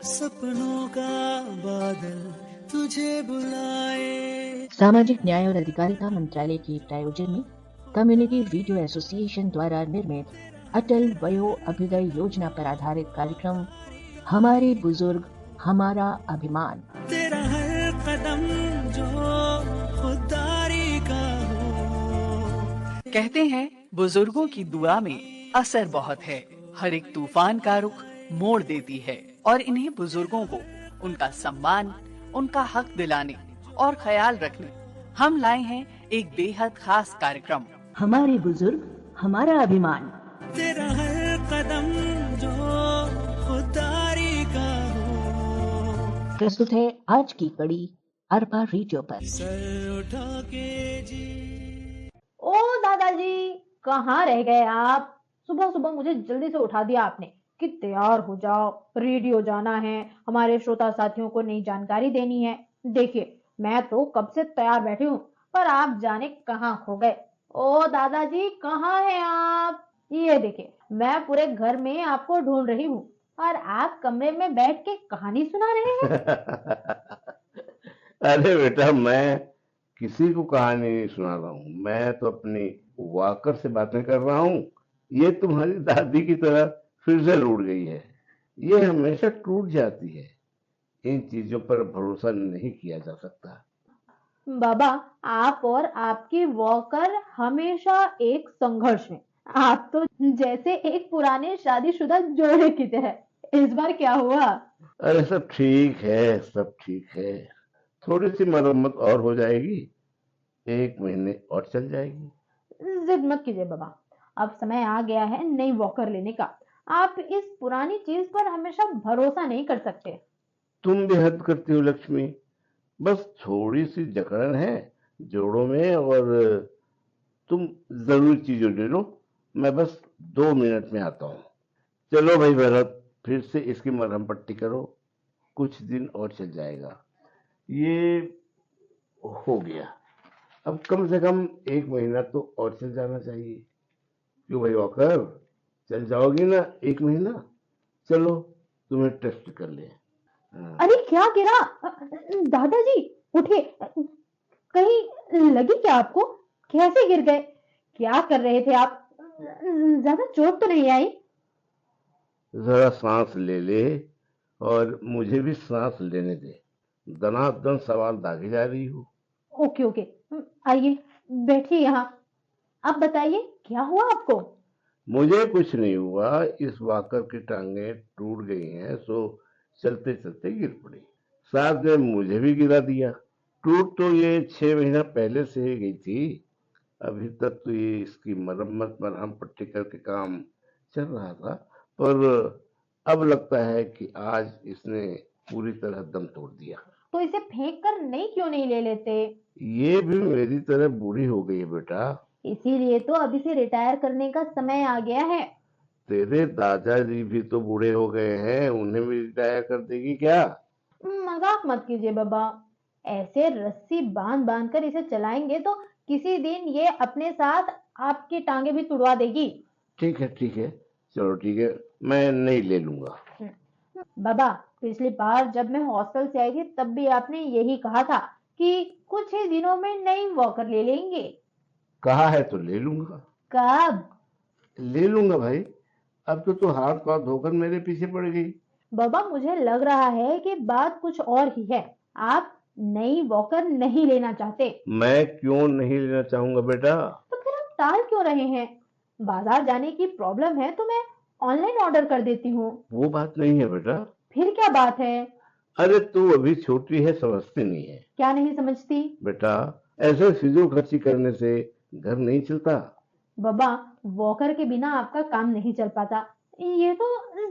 सपनों का बादल तुझे बुलाए। सामाजिक न्याय और अधिकारिता मंत्रालय की प्रायोजन में कम्युनिटी रेडियो एसोसिएशन द्वारा निर्मित अटल वयो अभ्युदय योजना पर आधारित कार्यक्रम हमारे बुजुर्ग हमारा अभिमान। तेरा हर कदम जो खुदारी का हो। कहते हैं बुजुर्गों की दुआ में असर बहुत है। हर एक तूफान का रुख मोड़ देती है और इन्हीं बुजुर्गों को उनका सम्मान, उनका हक दिलाने और ख्याल रखने हम लाए हैं एक बेहद खास कार्यक्रम हमारे बुजुर्ग हमारा अभिमान। तेरा हर कदम जो खुदारी का हो। प्रस्तुत है आज की कड़ी अरबा रेडियो पर। सर उठा के जी। ओ दादाजी, कहाँ रह गए आप? सुबह सुबह मुझे जल्दी से उठा दिया आपने कि तैयार हो जाओ, रेडियो जाना है, हमारे श्रोता साथियों को नई जानकारी देनी है। देखिए, मैं तो कब से तैयार बैठी हूँ, पर आप जाने कहाँ खो गए। ओ दादाजी, कहाँ हैं आप? ये देखिए, मैं पूरे घर में आपको ढूंढ रही हूँ और आप कमरे में बैठ के कहानी सुना रहे हैं। अरे बेटा, मैं किसी को कहानी नहीं सुना रहा हूँ। मैं तो अपनी वॉकर से बातें कर रहा हूँ। ये तुम्हारी दादी की तरह फिर से रूठ गई है। ये हमेशा टूट जाती है। इन चीजों पर भरोसा नहीं किया जा सकता। बाबा, आप और आपकी वॉकर हमेशा एक संघर्ष में। आप तो जैसे एक पुराने शादीशुदा जोड़े की तरह। इस बार क्या हुआ? अरे सब ठीक है, सब ठीक है। थोड़ी सी मरम्मत और हो जाएगी, 1 महीने और चल जाएगी। जिद मत कीजिए बाबा, अब समय आ गया है नई वॉकर लेने का। आप इस पुरानी चीज पर हमेशा भरोसा नहीं कर सकते। तुम भी हद करती हो लक्ष्मी। बस थोड़ी सी जकड़न है जोड़ों में और तुम जरूरी चीजों ले लो। मैं बस 2 मिनट में आता हूँ। चलो भाई भरत, फिर से इसकी मरहम पट्टी करो। कुछ दिन और चल जाएगा। ये हो गया। अब कम से कम 1 महीना तो और चल जाना चाहिए। क्यों भाई वॉकर, चल जाओगी ना 1 महीना? चलो तुम्हें टेस्ट कर ले। अरे क्या गिरा? दादाजी उठे, कहीं लगी क्या आपको? कैसे गिर गए? क्या कर रहे थे आप? ज्यादा चोट तो नहीं आई? जरा सांस ले ले और मुझे भी सांस लेने दे। दनादन सवाल दागे जा रही हो। ओके ओके, आइए बैठिए यहाँ। अब बताइए क्या हुआ आपको? मुझे कुछ नहीं हुआ। इस वाकर की टांगे टूट गई हैं, सो चलते चलते गिर पड़ी। साथ में मुझे भी गिरा दिया। टूट तो ये 6 महीना पहले से ही गई थी। अभी तक तो ये इसकी मरम्मत मरहम पट्टी करके काम चल रहा था, पर अब लगता है कि आज इसने पूरी तरह दम तोड़ दिया। तो इसे फेंक कर नहीं क्यों नहीं ले लेते? ये भी मेरी तरह बूढ़ी हो गई है बेटा। इसीलिए तो अभी से रिटायर करने का समय आ गया है। तेरे दादाजी भी तो बूढ़े हो गए हैं, उन्हें भी रिटायर कर देगी क्या? मजाक मत कीजिए बाबा। ऐसे रस्सी बांध बांध कर इसे चलाएंगे तो किसी दिन ये अपने साथ आपकी टांगे भी तुड़वा देगी। ठीक है ठीक है, चलो ठीक है, मैं नहीं ले लूंगा। बाबा, पिछली बार जब मैं हॉस्टल से आई थी तब भी आपने यही कहा था कि कुछ ही दिनों में नई वॉकर ले लेंगे। कहा है तो ले लूंगा। कब? ले लूंगा भाई। अब तो तू हाथ पांव धोकर मेरे पीछे पड़ गई। बाबा, मुझे लग रहा है कि बात कुछ और ही है। आप नई वॉकर नहीं लेना चाहते। मैं क्यों नहीं लेना चाहूंगा बेटा? तो फिर आप टाल क्यों रहे हैं? बाजार जाने की प्रॉब्लम है तो मैं ऑनलाइन ऑर्डर कर देती हूँ। वो बात नहीं है बेटा। फिर क्या बात है? अरे तू अभी छोटी है, समझती नहीं है। क्या नहीं समझती? बेटा, ऐसे फिजूल खर्ची करने से घर नहीं चलता। बाबा, वॉकर के बिना आपका काम नहीं चल पाता। ये तो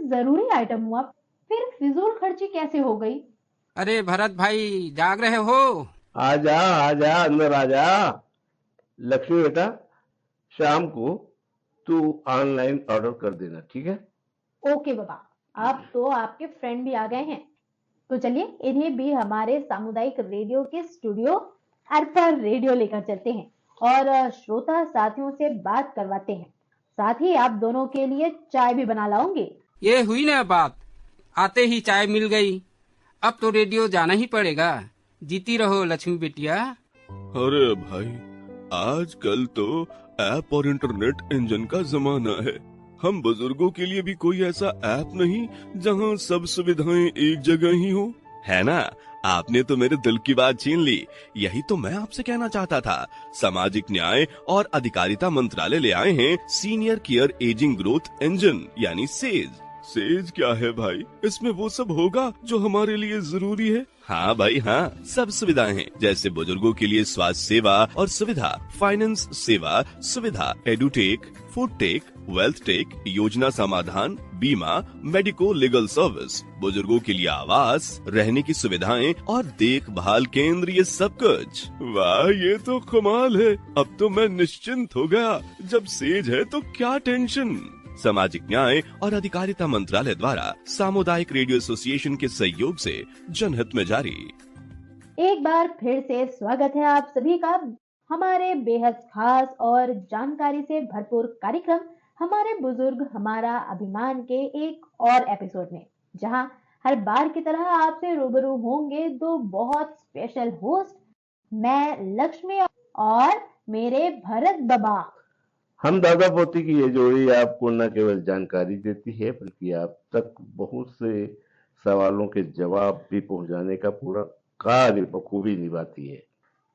जरूरी आइटम हुआ, फिर फिजूल खर्ची कैसे हो गई? अरे भरत भाई, जाग रहे हो? आजा अंदर आजा। लक्ष्मी बेटा, शाम को तू ऑनलाइन ऑर्डर कर देना, ठीक है? ओके बाबा, अब तो आपके फ्रेंड भी आ गए हैं, तो चलिए इन्हें भी हमारे सामुदायिक रेडियो के स्टूडियो अरबा रेडियो लेकर चलते हैं और श्रोता साथियों से बात करवाते हैं। साथ ही आप दोनों के लिए चाय भी बना लाऊंगी। ये हुई ना बात। आते ही चाय मिल गई। अब तो रेडियो जाना ही पड़ेगा। जीती रहो लक्ष्मी बिटिया। अरे भाई, आजकल तो ऐप और इंटरनेट इंजन का जमाना है। हम बुजुर्गों के लिए भी कोई ऐसा ऐप नहीं जहां सब सुविधाएं एक जगह ही हो, है ना? आपने तो मेरे दिल की बात छीन ली। यही तो मैं आपसे कहना चाहता था। सामाजिक न्याय और अधिकारिता मंत्रालय ले आए हैं senior care ageing growth engine यानी सेज। सेज क्या है भाई? इसमें वो सब होगा जो हमारे लिए जरूरी है। हाँ भाई हाँ, सब सुविधाएं हैं, जैसे बुजुर्गों के लिए स्वास्थ्य सेवा और सुविधा, फाइनेंस सेवा सुविधा, edtech, food tech, wealth tech, योजना समाधान, बीमा, मेडिको लीगल सर्विस, बुजुर्गों के लिए आवास, रहने की सुविधाएं और देखभाल केंद्र, ये सब कुछ। वाह, ये तो कमाल है। अब तो मैं निश्चिंत हो गया। जब सेज है तो क्या टेंशन। सामाजिक न्याय और अधिकारिता मंत्रालय द्वारा सामुदायिक रेडियो एसोसिएशन के सहयोग से जनहित में जारी। एक बार फिर से स्वागत है आप सभी का हमारे बेहद खास और जानकारी से भरपूर कार्यक्रम हमारे बुजुर्ग हमारा अभिमान के एक और एपिसोड में, जहां हर बार की तरह आपसे रूबरू होंगे दो बहुत स्पेशल होस्ट, मैं लक्ष्मी और मेरे भरत बाबा। हम दादा पोती की ये जोड़ी आपको न केवल जानकारी देती है बल्कि आप तक बहुत से सवालों के जवाब भी पहुंचाने का पूरा कार्य बखूबी निभाती है।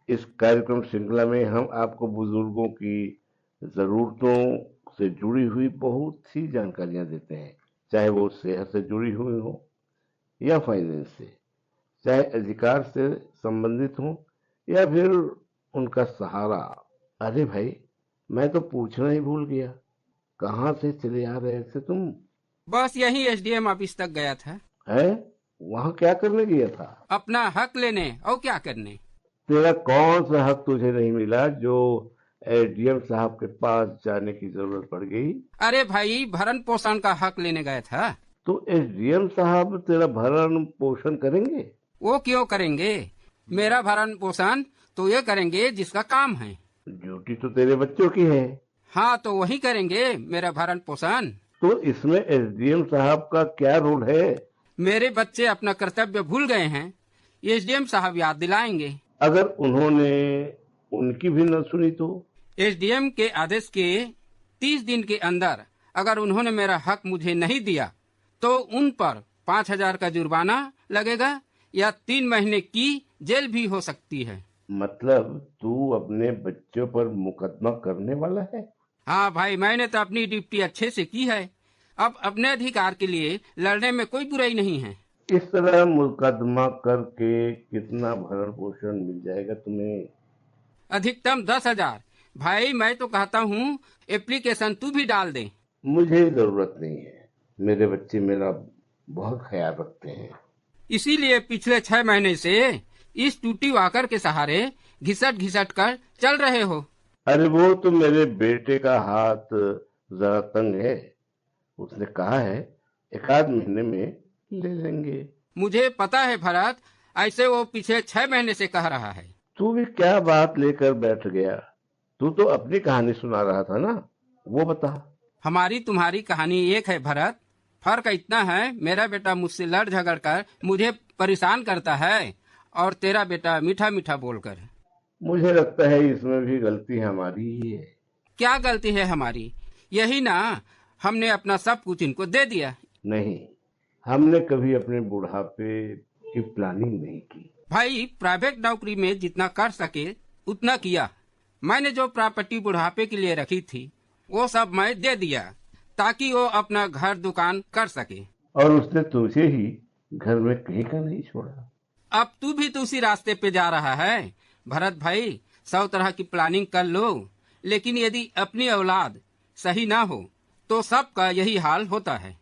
इस कार्यक्रम श्रृंखला में हम आपको बुजुर्गों की जरूरतों से जुड़ी हुई बहुत सी जानकारियां देते हैं, चाहे वो सेहत से जुड़ी हुई हो या फाइनेंस से, चाहे अधिकार से संबंधित हो या फिर उनका सहारा। अरे भाई, मैं तो पूछना ही भूल गया, कहाँ से चले आ रहे थे तुम? बस यही एसडीएम ऑफिस तक गया था। है? वहाँ क्या करने गया था? अपना हक लेने, और क्या करने। तेरा कौन सा हक तुझे नहीं मिला जो एसडीएम साहब के पास जाने की जरूरत पड़ गई? अरे भाई, भरण पोषण का हक लेने गया था। तो एसडीएम साहब तेरा भरण पोषण करेंगे? वो क्यों करेंगे? मेरा भरण पोषण तो ये करेंगे जिसका काम है। ड्यूटी तो तेरे बच्चों की है। हाँ, तो वही करेंगे मेरा भरण पोषण। तो इसमें एसडीएम साहब का क्या रोल है? मेरे बच्चे अपना कर्तव्य भूल गए हैं, एसडीएम साहब याद दिलाएंगे। अगर उन्होंने उनकी भी न सुनी तो? एसडीएम के आदेश के 30 दिन के अंदर अगर उन्होंने मेरा हक मुझे नहीं दिया तो उन पर 5,000 का जुर्माना लगेगा या 3 महीने की जेल भी हो सकती है। मतलब तू अपने बच्चों पर मुकदमा करने वाला है? हाँ भाई, मैंने तो अपनी ड्यूटी अच्छे से की है। अब अपने अधिकार के लिए लड़ने में कोई बुराई नहीं है। इस तरह मुकदमा करके कितना भरण पोषण मिल जाएगा तुम्हें? अधिकतम 10,000। भाई, मैं तो कहता हूँ एप्लीकेशन तू भी डाल दे। मुझे जरूरत नहीं है, मेरे बच्चे मेरा बहुत ख्याल रखते हैं। इसीलिए पिछले 6 महीने से इस टूटी वाकर के सहारे घिसट घिसट कर चल रहे हो। अरे वो तो मेरे बेटे का हाथ जरा तंग है, उसने कहा है 1 आध महीने में ले लेंगे। मुझे पता है भरत, ऐसे वो पिछले 6 महीने से कह रहा है। तू भी क्या बात लेकर बैठ गया? तू तो अपनी कहानी सुना रहा था ना, वो बता। हमारी तुम्हारी कहानी एक है भरत, फर्क इतना है मेरा बेटा मुझसे लड़ झगड़ कर मुझे परेशान करता है और तेरा बेटा मीठा मीठा बोलकर। मुझे लगता है इसमें भी गलती हमारी ही है। क्या गलती है हमारी? यही ना, हमने अपना सब कुछ इनको दे दिया। नहीं, हमने कभी अपने बुढ़ापे की प्लानिंग नहीं की। भाई, प्राइवेट नौकरी में जितना कर सके उतना किया। मैंने जो प्रॉपर्टी बुढ़ापे के लिए रखी थी वो सब मैं दे दिया ताकि वो अपना घर दुकान कर सके। और उसने तुझे ही घर में कहीं का नहीं छोड़ा। अब तू भी तो उसी रास्ते पे जा रहा है। भरत भाई, 100 तरह की प्लानिंग कर लो, लेकिन यदि अपनी औलाद सही ना हो तो सबका यही हाल होता है।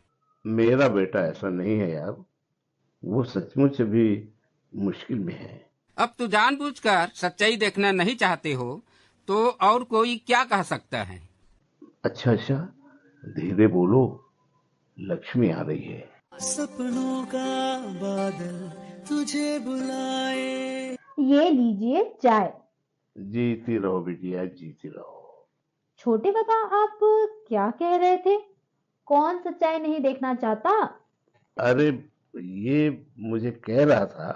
मेरा बेटा ऐसा नहीं है यार, वो सचमुच भी मुश्किल में है। अब तू जानबूझकर सच्चाई देखना नहीं चाहते हो तो और कोई क्या कह सकता है। अच्छा, धीरे बोलो, लक्ष्मी आ रही है। सपनों का बादल तुझे बुलाए। ये लीजिए चाय। जीती रहो बिटिया, जीती रहो। छोटे बाबा, आप क्या कह रहे थे? कौन सच्चाई नहीं देखना चाहता? अरे ये मुझे कह रहा था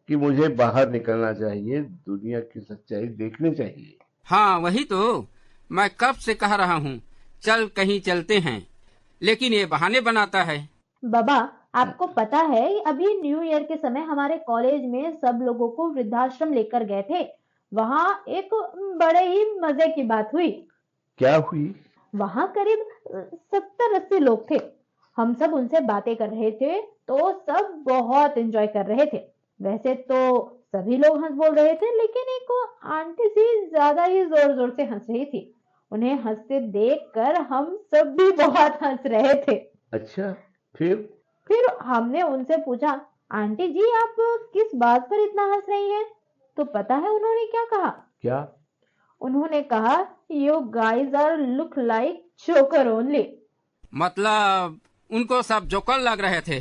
कि मुझे बाहर निकलना चाहिए, दुनिया की सच्चाई देखनी चाहिए। हाँ वही तो मैं कब से कह रहा हूँ, चल कहीं चलते हैं, लेकिन ये बहाने बनाता है। बाबा, आपको पता है अभी न्यू ईयर के समय हमारे कॉलेज में सब लोगों को वृद्धाश्रम लेकर गए थे। वहाँ एक बड़े ही मजे की बात हुई। क्या हुई? वहाँ करीब 70-80 लोग थे। हम सब उनसे बातें कर रहे थे तो सब बहुत एंजॉय कर रहे थे। वैसे तो सभी लोग हंस बोल रहे थे, लेकिन एक आंटी सी ज्यादा ही जोर जोर से हंस रही थी। उन्हें हंसते देखकर हम सब भी बहुत हंस रहे थे। अच्छा, फिर? फिर हमने उनसे पूछा, आंटी जी आप किस बात पर इतना हंस रही हैं? तो पता है उन्होंने क्या कहा? क्या? उन्होंने कहा, you guys are look like joker only. मतलब उनको सब जोकर लग रहे थे।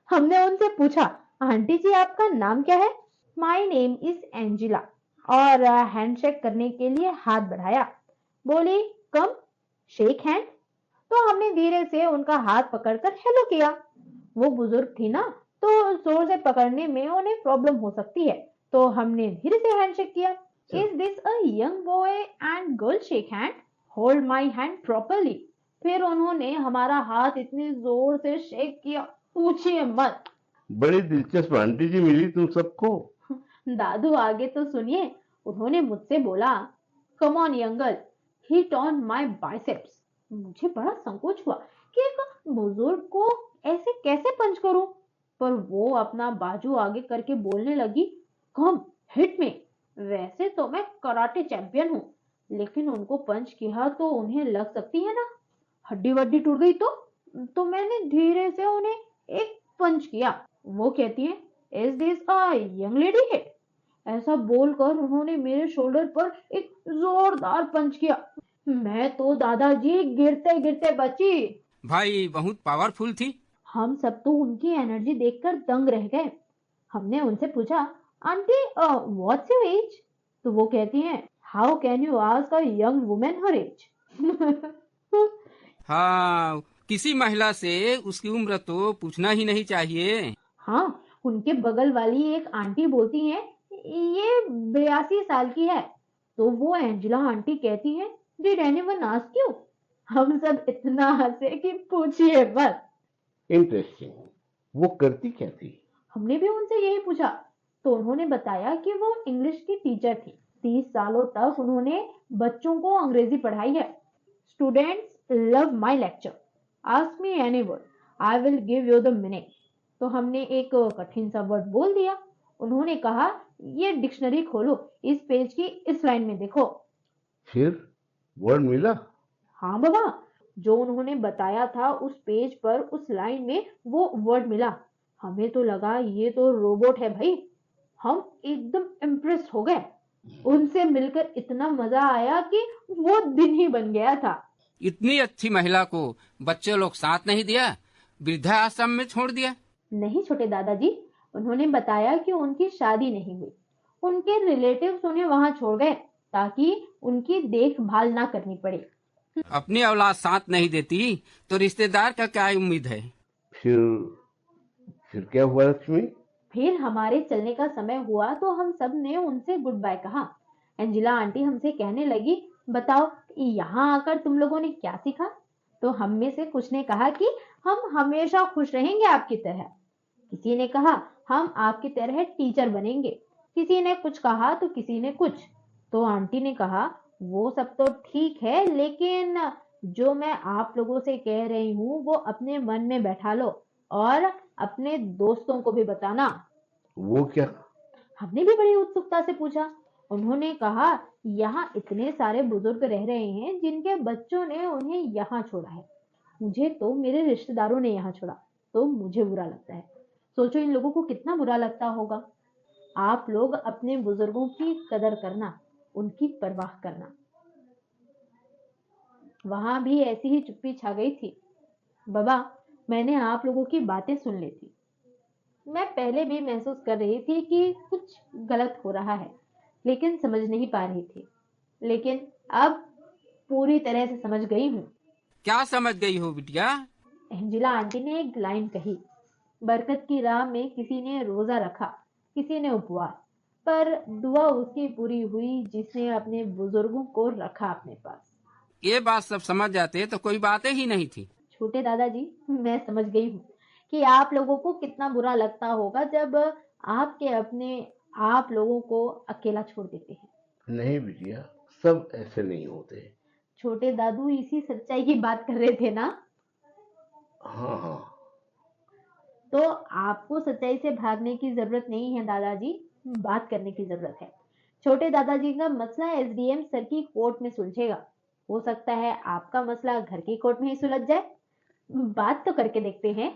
हमने उनसे पूछा, आंटी जी आपका नाम क्या है? My name is Angela. और हैंडशेक करने के लिए हाथ बढ़ाया। बोली, कम शेक हैंड। तो हमने धीरे से उनका हाथ पकड़कर हेलो किया। वो बुजुर्ग थी ना, तो जोर से पकड़ने में उन्हें प्रॉब्लम हो सकती है, तो हमने धीरे से हैंडशेक किया। Is this a young boy and girl shake hand? Hold my hand properly. फिर उन्होंने हमारा हाथ इतनी जोर से शेक किया, पूछिए मत। बड़ी दिलचस्प आंटी जी मिली तुम सबको। दादू आगे तो सुनिए। उन्होंने मुझसे बोला, come on यंगल, hit on my biceps. मुझे बड़ा संकोच हुआ कि एक बुजुर्ग को ऐसे कैसे पंच करूं, पर वो अपना बाजू आगे करके बोलने लगी, कम हिट में। वैसे तो मैं कराटे चैंपियन हूँ, लेकिन उनको पंच किया तो उन्हें लग सकती है ना, हड्डी वड्डी टूट गई तो मैंने धीरे से उन्हें एक पंच किया। वो कहती है, is this a young lady hit? ऐसा बोलकर उन्होंने मेरे शोल्डर पर एक जोरदार पंच किया। मैं तो दादाजी गिरते गिरते बची। भाई बहुत पावरफुल थी। हम सब तो उनकी एनर्जी देखकर दंग रह गए। हमने उनसे पूछा, आंटी व्हाट्स योर एज? तो वो कहती हैं, how can you ask a young women her age? हाँ किसी महिला से उसकी उम्र तो पूछना ही नहीं चाहिए। हाँ, उनके बगल वाली एक आंटी बोलती हैं, ये 82 साल की है। तो वो एंजिला आंटी कहती हैं, डिड एनीवन आस्क यू? हम सब इतना हंसे कि पूछिए मत। इंटरेस्टिंग। वो करती क्या थी? हमने भी उनसे यही पूछा, तो उन्होंने बताया कि वो इंग्लिश की टीचर थी। 30 सालों तक उन्होंने बच्चों को अंग्रेजी पढ़ाई है। Students love my lecture, ask me any word, I will give you the meaning. तो हमने एक कठिन सा वर्ड बोल दिया। उन्होंने कहा, ये डिक्शनरी खोलो, इस पेज की इस लाइन में देखो। फिर वर्ड मिला? हाँ बाबा, जो उन्होंने बताया था उस पेज पर उस लाइन में वो वर्ड मिला। हमें तो लगा ये तो रोबोट है भाई। हम एकदम इम्प्रेस हो गए। उनसे मिलकर इतना मजा आया कि वो दिन ही बन गया था। इतनी अच्छी महिला को बच्चे लोग साथ नहीं दिया, वृद्धा आश्रम में छोड़ दिया? नहीं छोटे दादाजी, उन्होंने बताया कि उनकी शादी नहीं हुई। उनके रिलेटिव्स उन्हें वहां छोड़ गए ताकि उनकी देखभाल ना करनी पड़े। अपनी औलाद साथ नहीं देती तो रिश्तेदार का क्या उम्मीद है? फिर फिर क्या हुआ लक्ष्मी? फिर हमारे चलने का समय हुआ तो हम सब ने उनसे गुड बाय कहा। एंजिला आंटी हमसे कहने लगी, बताओ यहाँ आकर तुम लोगों ने क्या सीखा? तो हम में से कुछ ने कहा कि हम हमेशा खुश रहेंगे आपकी तरह। किसी ने कहा, हम आपकी तरह टीचर बनेंगे। किसी ने कुछ कहा तो किसी ने कुछ। तो आंटी ने कहा, वो सब तो ठीक है, लेकिन जो मैं आप लोगों से कह रही हूँ वो अपने मन में बैठा लो और अपने दोस्तों को भी बताना। वो क्या? हमने भी बड़ी उत्सुकता से पूछा। उन्होंने कहा, यहाँ इतने सारे बुजुर्ग रह रहे हैं जिनके बच्चों ने उन्हें यहाँ छोड़ा है। मुझे तो मेरे रिश्तेदारों ने यहाँ छोड़ा, तो मुझे बुरा लगता है। सोचो इन लोगों को कितना बुरा लगता होगा। आप लोग अपने बुजुर्गों की कदर करना, उनकी परवाह करना। वहां भी ऐसी ही चुप्पी छा गई थी। बाबा, मैंने आप लोगों की बातें सुन ली थी। मैं पहले भी महसूस कर रही थी कि कुछ गलत हो रहा है, लेकिन समझ नहीं पा रही थी। लेकिन अब पूरी तरह से समझ गई हूँ। क्या समझ गई हो बिटिया? एंजिला आंटी ने एक लाइन कही, बरकत की राह में किसी ने रोजा रखा, किसी ने उपवास, पर दुआ उसकी पूरी हुई जिसने अपने बुजुर्गों को रखा अपने पास। ये बात सब समझ जाते तो कोई बातें ही नहीं थी। छोटे दादाजी, मैं समझ गई हूँ कि आप लोगों को कितना बुरा लगता होगा जब आपके अपने आप लोगों को अकेला छोड़ देते हैं। नहीं बिटिया, सब ऐसे नहीं होते। छोटे दादू इसी सच्चाई की बात कर रहे थे ना? हाँ हाँ। तो आपको सच्चाई से भागने की जरूरत नहीं है दादाजी, बात करने की जरूरत है। छोटे दादाजी का मसला एसडीएम सर की कोर्ट में सुलझेगा। हो सकता है आपका मसला घर की कोर्ट में ही सुलझ जाए। बात तो करके देखते हैं।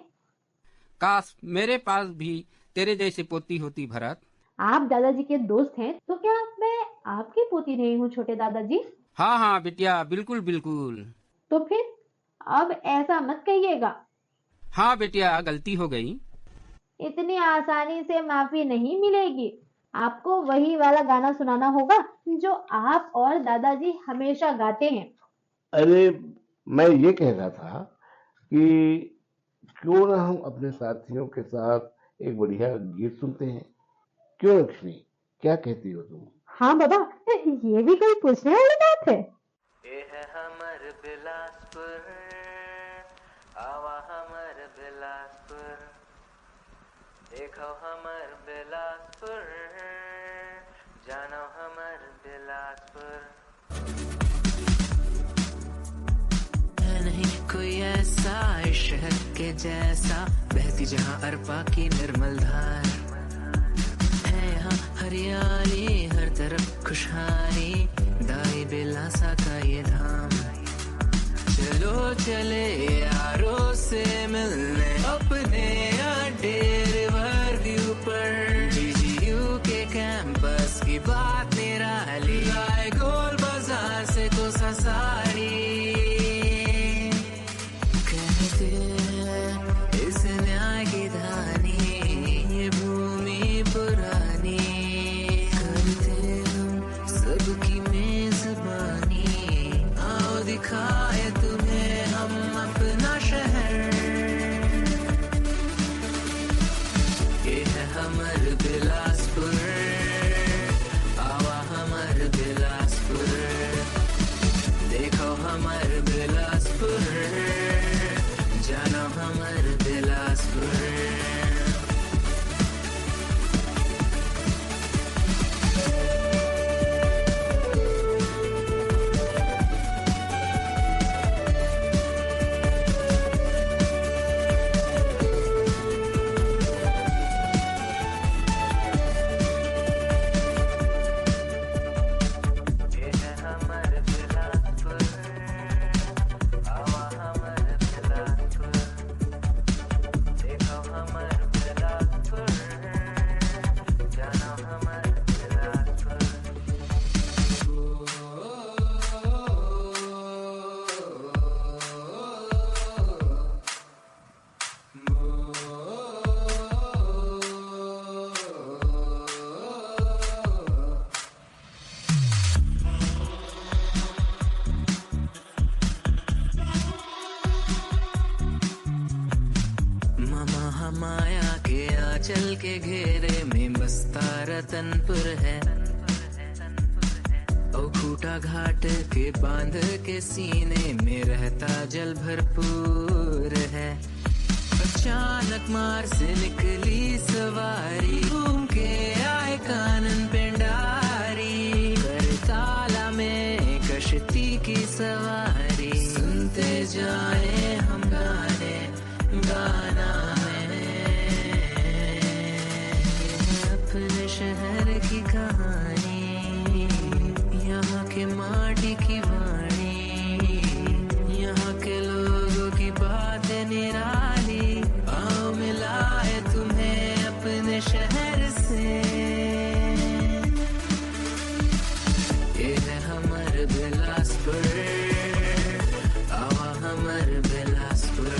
काश मेरे पास भी तेरे जैसी पोती होती भरत। आप दादाजी के दोस्त हैं तो क्या मैं आपकी पोती नहीं हूँ छोटे दादाजी? हाँ हाँ बिटिया, बिल्कुल बिल्कुल। तो फिर अब ऐसा मत कहिएगा। हाँ बेटिया, गलती हो गई। इतनी आसानी से माफी नहीं मिलेगी। आपको वही वाला गाना सुनाना होगा जो आप और दादाजी हमेशा गाते हैं। अरे मैं ये कह रहा था कि क्यों ना हम अपने साथियों के साथ एक बढ़िया गीत सुनते हैं। क्यों लक्ष्मी, क्या कहती हो तुम? हाँ बाबा, ये भी कोई पूछने वाली बात है। ये है हमर बिलासपुर, आवा हमर बिलासपुर, देखो हमर बिलासपुर, जानो हमर बिलासपुर। है नहीं कोई ऐसा इस शहर के जैसा, बहती जहाँ अरपा की निर्मल धार, है यहाँ हरियाली हर तरफ खुशहाली, दाई बिलासा का ये धाम। चलो चले यारों से मिलने अपने अड्डे रिवर व्यू पर, जीजीयू के कैंपस की बात निराली, आए गोल बाजार से कोसा सारी। कहते हैं इस न्याय की धानी, ये भूमि पुरानी, करते हम सबकी मेजबानी, आओ दिखाए तुम्हें हम अपना शहर। ये है हमर बिलासपुर, आवा हमर बिलासपुर, देखो हमर बिलासपुर, जानो हमर बिलासपुर। माया के आंचल के घेरे में बसता रतनपुर है, ओ खूटा घाट के बांध के सीने में रहता जल भरपूर है। अचानक मार से निकली सवारी, घूम के आए कानन पेंडारी, करताला में कश्ती की सवारी, सुनते जाए हम गाने गाना अपने शहर की कहानी, यहाँ के माटी की वाणी, यहाँ के लोगों की बातें निराली, आओ मिलाए तुम्हें अपने शहर से। ये है हमर बिलासपुर, आवा हमर बिलासपुर,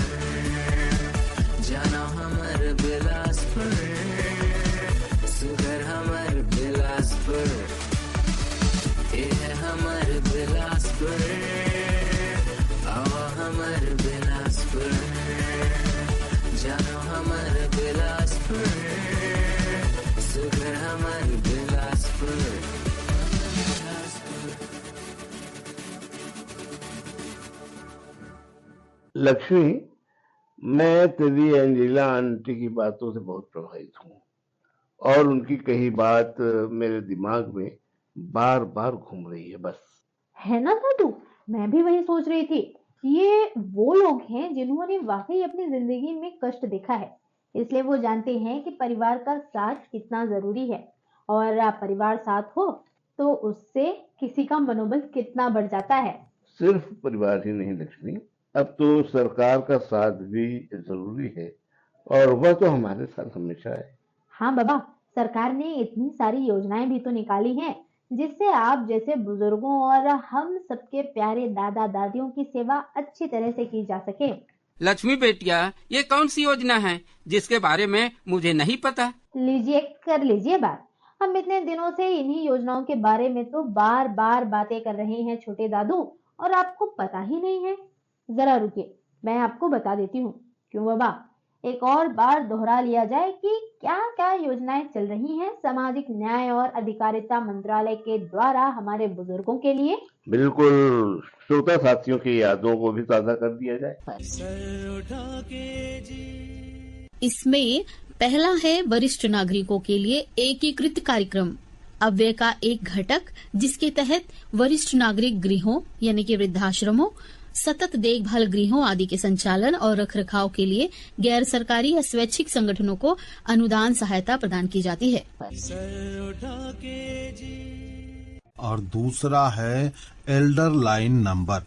जानो हमर बिलासपुर, सुगर हमर बिलासपुर। ये है हमर बिलासपुर, आवा हमर बिलासपुर। हमर बिलासपुर, सुघर हमर बिलासपुर। लक्ष्मी, मैं तेरी एंजेला आंटी की बातों से बहुत प्रभावित हूँ और उनकी कही बात मेरे दिमाग में बार बार घूम रही है। बस है ना दादू, मैं भी वही सोच रही थी। ये वो लोग हैं जिन्होंने वाकई अपनी जिंदगी में कष्ट देखा है, इसलिए वो जानते हैं कि परिवार का साथ कितना जरूरी है। और परिवार साथ हो तो उससे किसी का मनोबल कितना बढ़ जाता है। सिर्फ परिवार ही नहीं लक्ष्मी, अब तो सरकार का साथ भी जरूरी है और वह तो हमारे साथ हमेशा है। हाँ बाबा, सरकार ने इतनी सारी योजनाएं भी तो निकाली हैं जिससे आप जैसे बुजुर्गों और हम सबके प्यारे दादा दादियों की सेवा अच्छी तरह से की जा सके। लक्ष्मी बेटिया, ये कौन सी योजना है जिसके बारे में मुझे नहीं पता? लीजिए, कर लीजिए बात। हम इतने दिनों से इन्हीं योजनाओं के बारे में तो बार बार बातें कर रहे हैं छोटे दादू, और आपको पता ही नहीं है। जरा रुकिए, मैं आपको बता देती हूँ। क्यों बाबा, एक और बार दोहरा लिया जाए कि क्या क्या योजनाएं चल रही हैं सामाजिक न्याय और अधिकारिता मंत्रालय के द्वारा हमारे बुजुर्गों के लिए। बिल्कुल, श्रोता साथियों की यादों को भी ताज़ा कर दिया जाए। इसमें पहला है वरिष्ठ नागरिकों के लिए एकीकृत कार्यक्रम, अव्यय का एक घटक जिसके तहत वरिष्ठ नागरिक गृहों यानी कि वृद्धाश्रमों, सतत देखभाल गृहों आदि के संचालन और रखरखाव के लिए गैर सरकारी या स्वैच्छिक संगठनों को अनुदान सहायता प्रदान की जाती है। और दूसरा है एल्डर लाइन नंबर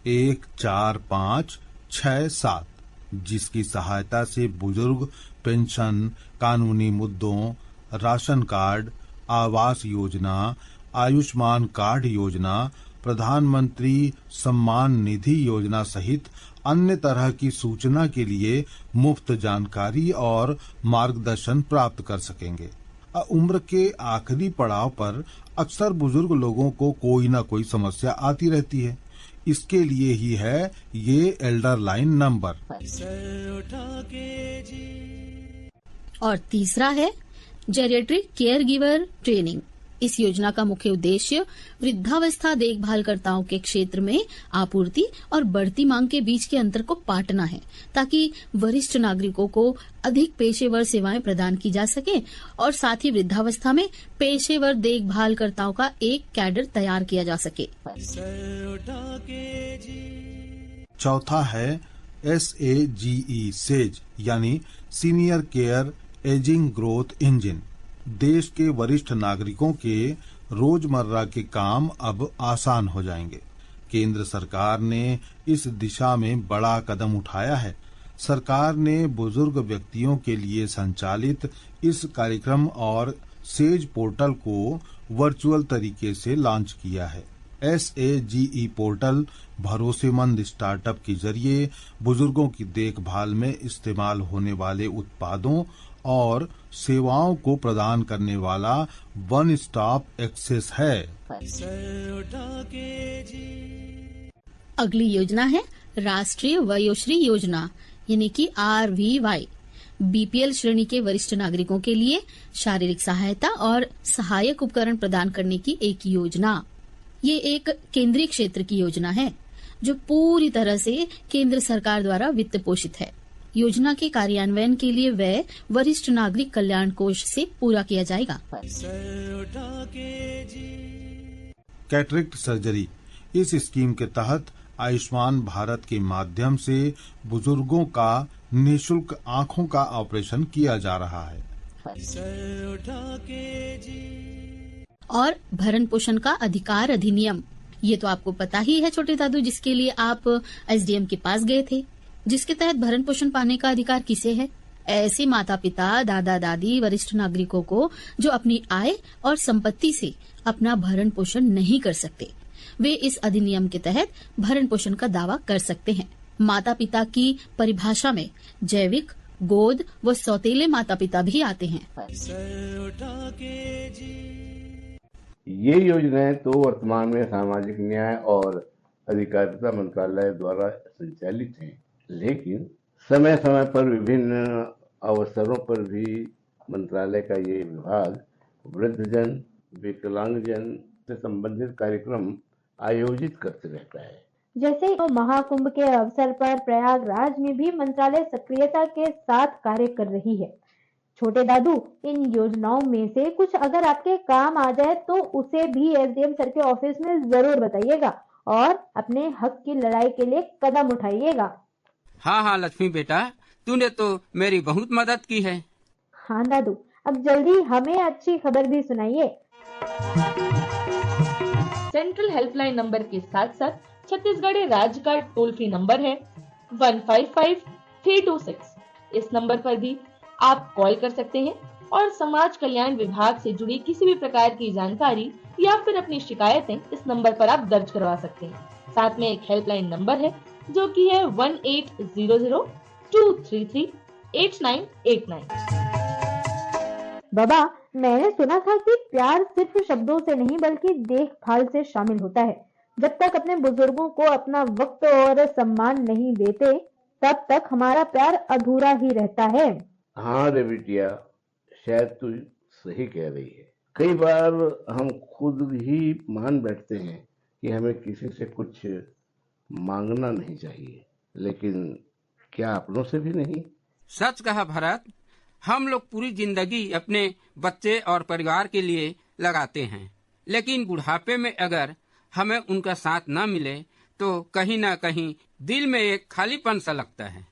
145667, जिसकी सहायता से बुजुर्ग पेंशन, कानूनी मुद्दों, ration card, Awas Yojana, Ayushman card योजना, प्रधानमंत्री सम्मान निधि योजना सहित अन्य तरह की सूचना के लिए मुफ्त जानकारी और मार्गदर्शन प्राप्त कर सकेंगे। उम्र के आखिरी पड़ाव पर अक्सर बुजुर्ग लोगों को कोई न कोई समस्या आती रहती है, इसके लिए ही है ये एल्डर लाइन नंबर। और तीसरा है जेरिएट्रिक केयर गिवर ट्रेनिंग। इस योजना का मुख्य उद्देश्य वृद्धावस्था देखभालकर्ताओं के क्षेत्र में आपूर्ति और बढ़ती मांग के बीच के अंतर को पाटना है, ताकि वरिष्ठ नागरिकों को अधिक पेशेवर सेवाएं प्रदान की जा सके और साथ ही वृद्धावस्था में पेशेवर देखभालकर्ताओं का एक कैडर तैयार किया जा सके। चौथा है SAGE सेज यानी senior care ageing growth engine. देश के वरिष्ठ नागरिकों के रोजमर्रा के काम अब आसान हो जाएंगे। केंद्र सरकार ने इस दिशा में बड़ा कदम उठाया है। सरकार ने बुजुर्ग व्यक्तियों के लिए संचालित इस कार्यक्रम और सेज पोर्टल को वर्चुअल तरीके से लॉन्च किया है। SAGE पोर्टल भरोसेमंद स्टार्टअप के जरिए बुजुर्गों की देखभाल में इस्तेमाल होने वाले उत्पादों और सेवाओं को प्रदान करने वाला वन स्टॉप एक्सेस है। अगली योजना है राष्ट्रीय वयोश्री योजना यानी कि RVY। BPL श्रेणी के वरिष्ठ नागरिकों के लिए शारीरिक सहायता और सहायक उपकरण प्रदान करने की एक योजना। ये एक केंद्रीय क्षेत्र की योजना है जो पूरी तरह से केंद्र सरकार द्वारा वित्त पोषित है। योजना के कार्यान्वयन के लिए व्यय वरिष्ठ नागरिक कल्याण कोष से पूरा किया जाएगा। Cataract surgery. इस स्कीम के तहत आयुष्मान भारत के माध्यम से बुजुर्गों का निःशुल्क आंखों का ऑपरेशन किया जा रहा है। और भरण पोषण का अधिकार अधिनियम, ये तो आपको पता ही है छोटे दादू, जिसके लिए आप SDM के पास गए थे, जिसके तहत भरण पोषण पाने का अधिकार किसे है? ऐसे माता पिता, दादा दादी, वरिष्ठ नागरिकों को जो अपनी आय और संपत्ति से अपना भरण पोषण नहीं कर सकते, वे इस अधिनियम के तहत भरण पोषण का दावा कर सकते हैं। माता पिता की परिभाषा में जैविक, गोद व सौतेले माता पिता भी आते हैं। ये योजनाएं तो वर्तमान में सामाजिक न्याय और अधिकारिता मंत्रालय द्वारा संचालित हैं, लेकिन समय समय पर विभिन्न अवसरों पर भी मंत्रालय का ये विभाग वृद्धजन, विकलांगजन से संबंधित कार्यक्रम आयोजित करते रहता है। जैसे तो महाकुंभ के अवसर पर प्रयागराज में भी मंत्रालय सक्रियता के साथ कार्य कर रही है। छोटे दादू, इन योजनाओं में से कुछ अगर आपके काम आ जाए तो उसे भी एसडीएम सर के ऑफिस में जरूर बताइएगा और अपने हक की लड़ाई के लिए कदम उठाइएगा। हाँ लक्ष्मी बेटा, तूने तो मेरी बहुत मदद की है। हाँ दादू, अब जल्दी हमें अच्छी खबर भी सुनाइए। सेंट्रल हेल्पलाइन नंबर के साथ साथ छत्तीसगढ़ राज्य का टोल फ्री नंबर है 155326। इस नंबर पर भी आप कॉल कर सकते हैं और समाज कल्याण विभाग से जुड़ी किसी भी प्रकार की जानकारी या फिर अपनी शिकायतें इस नंबर पर आप दर्ज करवा सकते हैं। साथ में एक हेल्पलाइन नंबर है जो कि है 1800-233-8989। बाबा, मैंने सुना था कि प्यार सिर्फ शब्दों से नहीं बल्कि देखभाल से शामिल होता है। जब तक अपने बुजुर्गों को अपना वक्त और सम्मान नहीं देते तब तक हमारा प्यार अधूरा ही रहता है। हाँ रे बिटिया, शायद तू सही कह रही है। कई बार हम खुद ही मान बैठते हैं कि हमें किसी से कुछ मांगना नहीं चाहिए, लेकिन क्या अपनों से भी नहीं? सच कहा भरत, हम लोग पूरी जिंदगी अपने बच्चे और परिवार के लिए लगाते हैं, लेकिन बुढ़ापे में अगर हमें उनका साथ न मिले तो कहीं ना कहीं दिल में एक खालीपन सा लगता है।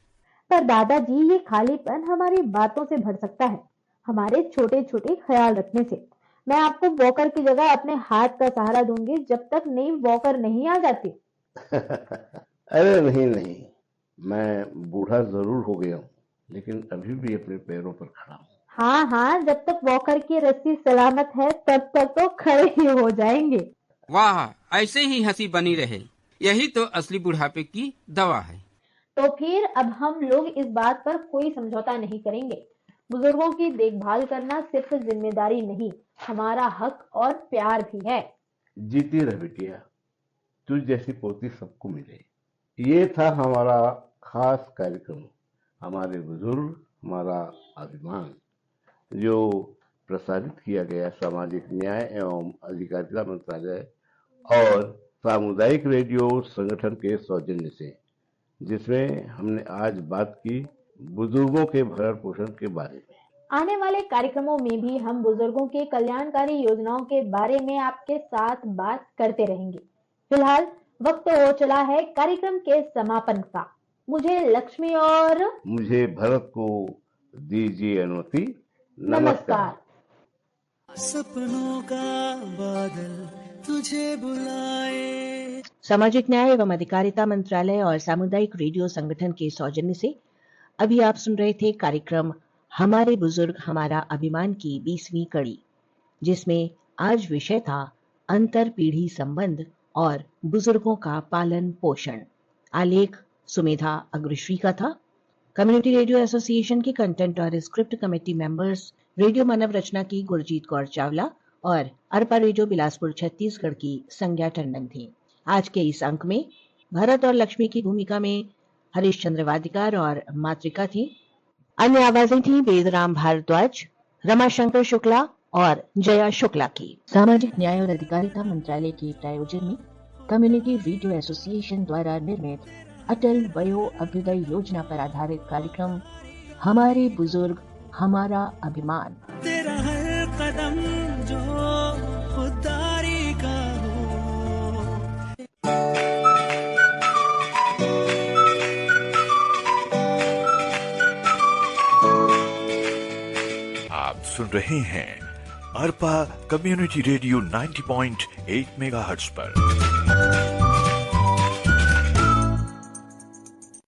पर दादाजी, ये खालीपन हमारी बातों से भर सकता है, हमारे छोटे छोटे ख्याल रखने से। मैं आपको वॉकर की जगह अपने हाथ का सहारा दूंगी जब तक नई वॉकर नहीं आ जाती। अरे नहीं, मैं बूढ़ा जरूर हो गया हूँ, लेकिन अभी भी अपने पैरों पर खड़ा हूँ। हाँ, जब तक वॉकर की रस्सी सलामत है तब तक तो खड़े ही हो जाएंगे। वाह, ऐसे ही हंसी बनी रहे, यही तो असली बुढ़ापे की दवा है। तो फिर अब हम लोग इस बात पर कोई समझौता नहीं करेंगे। बुजुर्गों की देखभाल करना सिर्फ जिम्मेदारी नहीं, हमारा हक और प्यार भी है। जीती रह बिटिया, तुझ जैसी पोती सबको मिले। ये था हमारा खास कार्यक्रम, हमारे बुजुर्ग हमारा अभिमान, जो प्रसारित किया गया सामाजिक न्याय एवं अधिकारिता मंत्रालय और सामुदायिक रेडियो संगठन के सौजन्य से, जिसमें हमने आज बात की बुजुर्गों के भरण पोषण के बारे में। आने वाले कार्यक्रमों में भी हम बुजुर्गों के कल्याणकारी योजनाओं के बारे में आपके साथ बात करते रहेंगे। फिलहाल वक्त हो चला है कार्यक्रम के समापन का। मुझे लक्ष्मी और मुझे भरत को दीजिए अनुमति। नमस्कार। सपनों का बादल तुझे बुलाए। सामाजिक न्याय एवं अधिकारिता मंत्रालय और सामुदायिक रेडियो संगठन के सौजन्य से अभी आप सुन रहे थे कार्यक्रम हमारे बुजुर्ग हमारा अभिमान की 20वीं कड़ी, जिसमें आज विषय था अंतर पीढ़ी संबंध और बुजुर्गों का पालन पोषण। आलेख सुमेधा अग्रश्री का था। कम्युनिटी रेडियो एसोसिएशन की कंटेंट और स्क्रिप्ट कमेटी मेंबर्स रेडियो मानव रचना की गुरजीत कौर चावला और अरपा रेडियो बिलासपुर छत्तीसगढ़ की संज्ञा टंडन थी। आज के इस अंक में भरत और लक्ष्मी की भूमिका में हरीश चंद्र वादिकार और मातृका थी। अन्य आवाजें थी वेदराम भारद्वाज, रमाशंकर शुक्ला और जया शुक्ला की। सामाजिक न्याय और अधिकारिता मंत्रालय के प्रायोजन में कम्युनिटी रेडियो एसोसिएशन द्वारा निर्मित अटल वयो अभ्युदय योजना पर आधारित कार्यक्रम हमारे बुजुर्ग हमारा अभिमान। तेरा हर कदम जो खुददारी का हो। आप सुन रहे हैं अरपा कम्युनिटी रेडियो 90.8 मेगाहर्ट्ज पर।